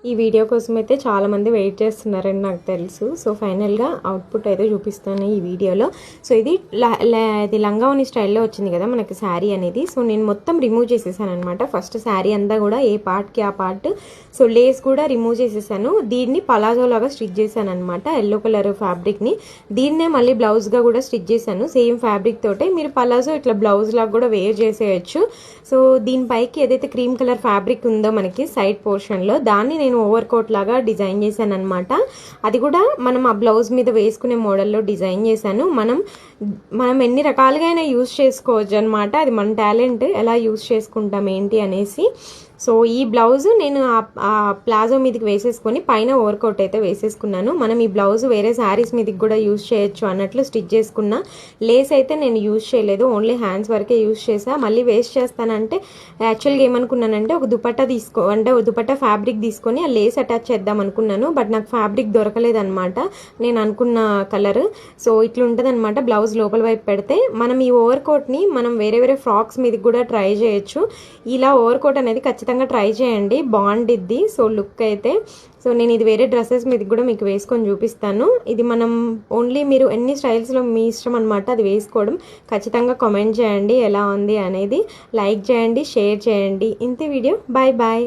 ఈ వీడియో కోసం అయితే చాలామంది వెయిట్ చేస్తున్నారని నాకు తెలుసు. సో ఫైనల్గా అవుట్పుట్ అయితే చూపిస్తాను ఈ వీడియోలో. సో ఇది ఇది లంగావోని స్టైల్లో వచ్చింది కదా మనకి శారీ అనేది. సో నేను మొత్తం రిమూవ్ చేసేసాను అనమాట. ఫస్ట్ శారీ అంతా కూడా ఏ పార్ట్కి ఆ పార్ట్. సో లేస్ కూడా రిమూవ్ చేసేసాను. దీన్ని పలాజో లాగా స్టిచ్ చేశాను అనమాట, ఎల్లో కలర్ ఫ్యాబ్రిక్ని. దీన్నే మళ్ళీ బ్లౌజ్గా కూడా స్టిచ్ చేశాను సేమ్ ఫ్యాబ్రిక్ తోటే. మీరు పలాజో ఇట్లా బ్లౌజ్ లాగా కూడా వేర్ చేసేయచ్చు. సో దీనిపైకి ఏదైతే క్రీమ్ కలర్ ఫ్యాబ్రిక్ ఉందో మనకి సైడ్ పోర్షన్లో, దాన్ని నేను ఓవర్ కోట్ లాగా డిజైన్ చేశాను అనమాట. అది కూడా మనం ఆ బ్లౌజ్ మీద వేసుకునే మోడల్లో డిజైన్ చేశాను. మనం ఎన్ని రకాలుగా అయినా యూజ్ చేసుకోవచ్చు అనమాట. అది మన టాలెంట్, ఎలా యూజ్ చేసుకుంటాం ఏంటి అనేసి. సో ఈ బ్లౌజ్ నేను ఆ ప్లాజో మీదకి వేసేసుకొని పైన ఓవర్ కోట్ అయితే వేసేసుకున్నాను. మనం ఈ బ్లౌజ్ వేరే శారీస్ మీదకి కూడా యూజ్ చేయొచ్చు అన్నట్లు స్టిచ్ చేసుకున్నా. లేస్ అయితే నేను యూజ్ చేయలేదు, ఓన్లీ హ్యాండ్స్ వరకే యూజ్ చేసా. మళ్ళీ వేస్ట్ చేస్తానంటే యాక్చువల్గా ఏమనుకున్నానంటే ఒక దుపట్టా ఒక దుపట్టా ఫ్యాబ్రిక్ తీసుకొని ఆ లేస్ అటాచ్ చేద్దాం అనుకున్నాను. బట్ నాకు ఫ్యాబ్రిక్ దొరకలేదన్నమాట నేను అనుకున్న కలర్. సో ఇట్లా ఉంటుంది అనమాట. బ్లౌజ్ లోపల వైపు పెడితే మనం ఈ ఓవర్ కోట్ని మనం వేరే వేరే ఫ్రాక్స్ మీదకి కూడా ట్రై చేయొచ్చు. ఇలా ఓవర్ కోట్ అనేది ఖచ్చితంగా ట్రై చేయండి, బాగుండిద్ది. సో లుక్ అయితే సో నేను ఇది వేరే డ్రెస్సెస్ మీదకి కూడా మీకు వేసుకొని చూపిస్తాను. ఇది మనం ఓన్లీ మీరు ఎన్ని స్టైల్స్లో మీ ఇష్టం అనమాట అది వేసుకోవడం. ఖచ్చితంగా కామెంట్ చేయండి ఎలా ఉంది అనేది, లైక్ చేయండి, షేర్ చేయండి. ఇంతే వీడియో. Bye bye.